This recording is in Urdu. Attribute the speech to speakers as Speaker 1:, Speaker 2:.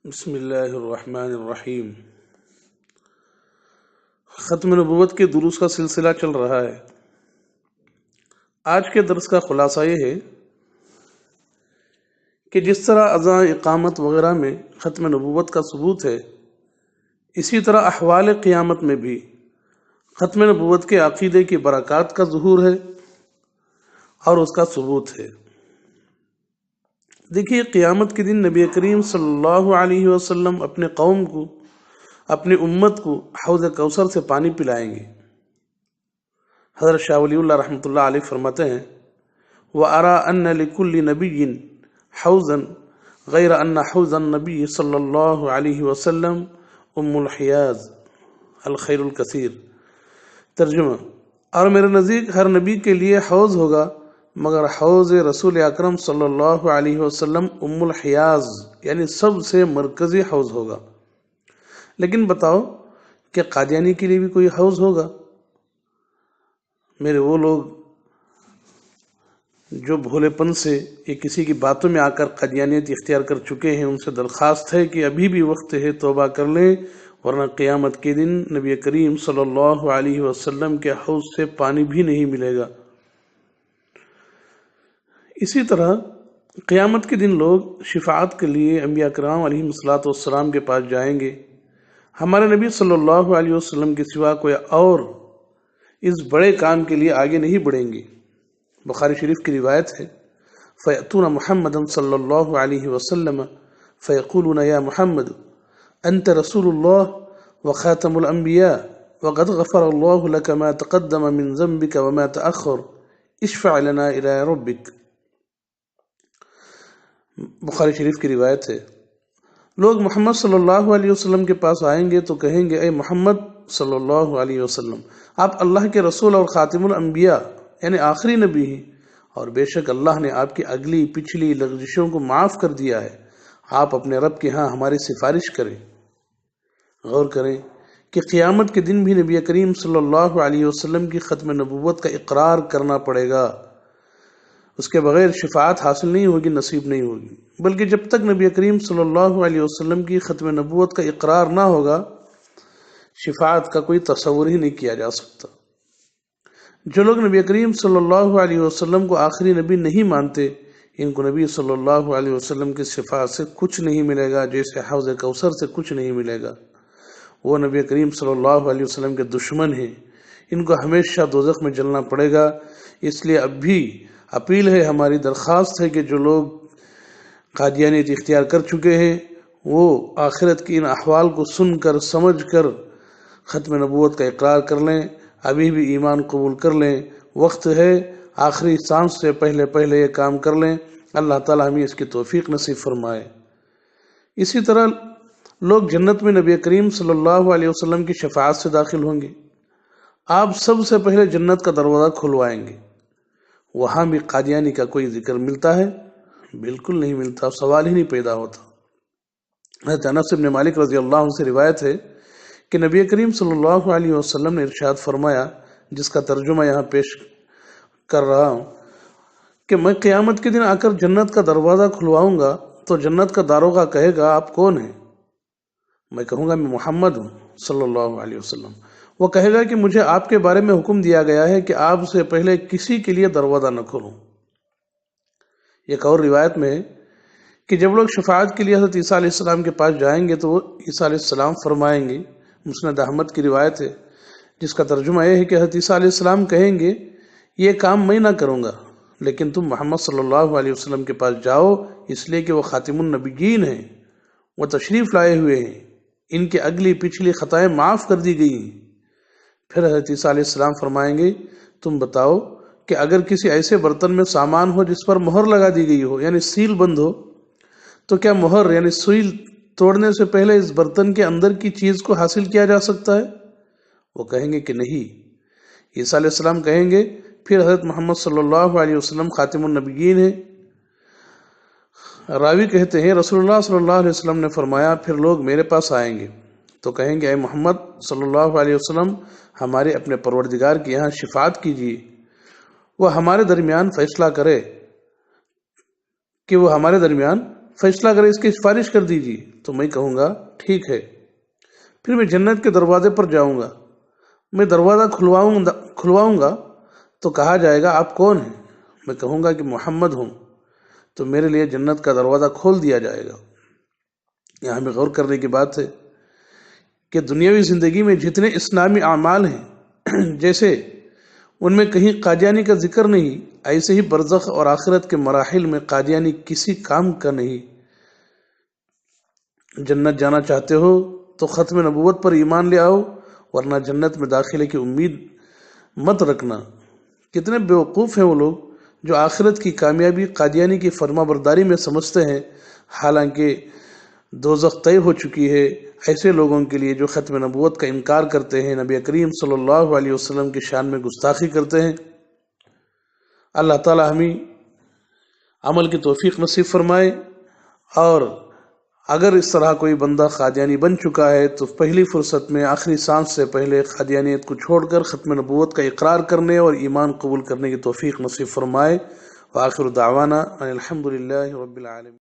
Speaker 1: بسم اللہ الرحمن الرحیم۔ ختم نبوت کے دروس کا سلسلہ چل رہا ہے۔ آج کے درس کا خلاصہ یہ ہے کہ جس طرح اذان، اقامت وغیرہ میں ختم نبوت کا ثبوت ہے، اسی طرح احوال قیامت میں بھی ختم نبوت کے عقیدے کی برکات کا ظہور ہے اور اس کا ثبوت ہے۔ دیکھیے، قیامت کے دن نبی کریم صلی اللہ علیہ وسلم اپنے قوم کو، اپنی امت کو حوض کوثر سے پانی پلائیں گے۔ حضرت شاہ ولی اللہ رحمۃ اللہ علیہ فرماتے ہیں، وَأَرَىٰ أَنَّ لِكُلِّ نَبِيٍّ حَوْضًا غَيْرَ أَنَّ حَوْضَ النَّبِيِّ صلی اللہ علیہ وسلم ام الحیاض الخیر الکثیر۔ ترجمہ: اور میرے نزدیک ہر نبی کے لیے حوض ہوگا مگر حوض رسول اکرم صلی اللہ علیہ وسلم ام الحیاض یعنی سب سے مرکزی حوض ہوگا۔ لیکن بتاؤ کہ قادیانی کے لیے بھی کوئی حوض ہوگا؟ میرے وہ لوگ جو بھولے پن سے یا کسی کی باتوں میں آ کر قادیانیت اختیار کر چکے ہیں، ان سے درخواست ہے کہ ابھی بھی وقت ہے، توبہ کر لیں، ورنہ قیامت کے دن نبی کریم صلی اللہ علیہ وسلم کے حوض سے پانی بھی نہیں ملے گا۔ اسی طرح قیامت کے دن لوگ شفاعت کے لیے انبیاء کرام علیہ السلام کے پاس جائیں گے۔ ہمارے نبی صلی اللہ علیہ وسلم کے سوا کوئی اور اس بڑے کام کے لیے آگے نہیں بڑھیں گے۔ بخاری شریف کی روایت ہے، فَيَأْتُونَ مُحَمَّدًا صلی اللہ علیہ وسلم فَيَقُولُونَ يَا مُحَمَّدُ أَنْتَ رَسُولُ اللَّهِ وَخَاتَمُ الْأَنْبِيَاءِ وَقَدْ غَفَرَ اللَّهُ لَكَ مَا تَقَدَّمَ مِنْ ذَنْبِكَ وَمَا تَأَخَّرَ اشْفَعْ لَنَا إِلَى رَبِّكَ۔ بخاری شریف کی روایت ہے، لوگ محمد صلی اللہ علیہ وسلم کے پاس آئیں گے تو کہیں گے، اے محمد صلی اللہ علیہ وسلم، آپ اللہ کے رسول اور خاتم الانبیاء یعنی آخری نبی ہیں، اور بے شک اللہ نے آپ کی اگلی پچھلی لغزشوں کو معاف کر دیا ہے۔ آپ اپنے رب کے ہاں ہماری سفارش کریں۔ غور کریں کہ قیامت کے دن بھی نبی کریم صلی اللہ علیہ وسلم کی ختم نبوت کا اقرار کرنا پڑے گا۔ اس کے بغیر شفاعت حاصل نہیں ہوگی، نصیب نہیں ہوگی، بلکہ جب تک نبی کریم صلی اللہ علیہ وسلم کی ختم نبوت کا اقرار نہ ہوگا، شفاعت کا کوئی تصور ہی نہیں کیا جا سکتا۔ جو لوگ نبی کریم صلی اللہ علیہ وسلم کو آخری نبی نہیں مانتے، ان کو نبی صلی اللہ علیہ وسلم کی شفاعت سے کچھ نہیں ملے گا، جیسے حوض کوثر سے کچھ نہیں ملے گا۔ وہ نبی کریم صلی اللہ علیہ وسلم کے دشمن ہیں، ان کو ہمیشہ دوزخ میں جلنا پڑے گا۔ اس لیے اب بھی اپیل ہے، ہماری درخواست ہے کہ جو لوگ قادیانیت اختیار کر چکے ہیں، وہ آخرت کی ان احوال کو سن کر سمجھ کر ختم نبوت کا اقرار کر لیں، ابھی بھی ایمان قبول کر لیں، وقت ہے، آخری سانس سے پہلے یہ کام کر لیں۔ اللہ تعالیٰ ہمیں اس کی توفیق نصیب فرمائے۔ اسی طرح لوگ جنت میں نبی کریم صلی اللہ علیہ وسلم کی شفاعت سے داخل ہوں گے۔ آپ سب سے پہلے جنت کا دروازہ کھلوائیں گے۔ وہاں بھی قادیانی کا کوئی ذکر ملتا ہے؟ بالکل نہیں ملتا، سوال ہی نہیں پیدا ہوتا۔ حضرت انس بن مالک رضی اللہ عنہ سے روایت ہے کہ نبی کریم صلی اللہ علیہ وسلم نے ارشاد فرمایا، جس کا ترجمہ یہاں پیش کر رہا ہوں، کہ میں قیامت کے دن آ کر جنت کا دروازہ کھلواؤں گا تو جنت کا داروغہ کہے گا، آپ کون ہیں؟ میں کہوں گا، میں محمد ہوں صلی اللہ علیہ وسلم۔ وہ کہے گا کہ مجھے آپ کے بارے میں حکم دیا گیا ہے کہ آپ سے پہلے کسی کے لیے دروازہ نہ کھولوں۔ ایک اور روایت میں ہے کہ جب لوگ شفاعت کے لیے حضرت عیسیٰ علیہ السلام کے پاس جائیں گے تو وہ عیسیٰ علیہ السلام فرمائیں گے، مسند احمد کی روایت ہے، جس کا ترجمہ یہ ہے کہ حضرت عیسیٰ علیہ السلام کہیں گے، یہ کام میں نہ کروں گا، لیکن تم محمد صلی اللہ علیہ وسلم کے پاس جاؤ، اس لیے کہ وہ خاتم النبیین ہیں، وہ تشریف لائے ہوئے ہیں، ان کی اگلی پچھلی خطائیں معاف کر دی گئی ہیں۔ پھر حضرت عیسیٰ علیہ السلام فرمائیں گے، تم بتاؤ کہ اگر کسی ایسے برتن میں سامان ہو جس پر مہر لگا دی گئی ہو، یعنی سیل بند ہو، تو کیا مہر یعنی سیل توڑنے سے پہلے اس برتن کے اندر کی چیز کو حاصل کیا جا سکتا ہے؟ وہ کہیں گے کہ نہیں۔ عیسیٰ علیہ السلام کہیں گے، پھر حضرت محمد صلی اللہ علیہ وسلم خاتم النبیین ہیں۔ راوی کہتے ہیں، رسول اللہ صلی اللہ علیہ وسلم نے فرمایا، پھر لوگ میرے پاس آئیں گے تو کہیں گے، اے محمد صلی اللہ علیہ وسلم، ہمارے اپنے پروردگار کے یہاں شفاعت کیجیے، وہ ہمارے درمیان فیصلہ کرے فیصلہ کرے اس کی سفارش کر دیجیے، تو میں کہوں گا ٹھیک ہے۔ پھر میں جنت کے دروازے پر جاؤں گا، میں دروازہ کھلواؤں گا تو کہا جائے گا آپ کون ہیں؟ میں کہوں گا کہ محمد ہوں، تو میرے لیے جنت کا دروازہ کھول دیا جائے گا۔ یہاں میں غور کرنے کی بات ہے کہ دنیاوی زندگی میں جتنے اسلامی اعمال ہیں، جیسے ان میں کہیں قادیانی کا ذکر نہیں، ایسے ہی برزخ اور آخرت کے مراحل میں قادیانی کسی کام کا نہیں۔ جنت جانا چاہتے ہو تو ختم نبوت پر ایمان لے آؤ، ورنہ جنت میں داخلے کی امید مت رکھنا۔ کتنے بیوقوف ہیں وہ لوگ جو آخرت کی کامیابی قادیانی کی فرما برداری میں سمجھتے ہیں، حالانکہ دوزخ طے ہو چکی ہے ایسے لوگوں کے لیے جو ختم نبوت کا انکار کرتے ہیں، نبی کریم صلی اللہ علیہ وسلم کی شان میں گستاخی کرتے ہیں۔ اللہ تعالی ہمیں عمل کی توفیق نصیب فرمائے، اور اگر اس طرح کوئی بندہ قادیانی بن چکا ہے تو پہلی فرصت میں آخری سانس سے پہلے قادیانیت کو چھوڑ کر ختم نبوت کا اقرار کرنے اور ایمان قبول کرنے کی توفیق نصیب فرمائے۔ وآخر دعوانا ان الحمد للہ رب العالمین۔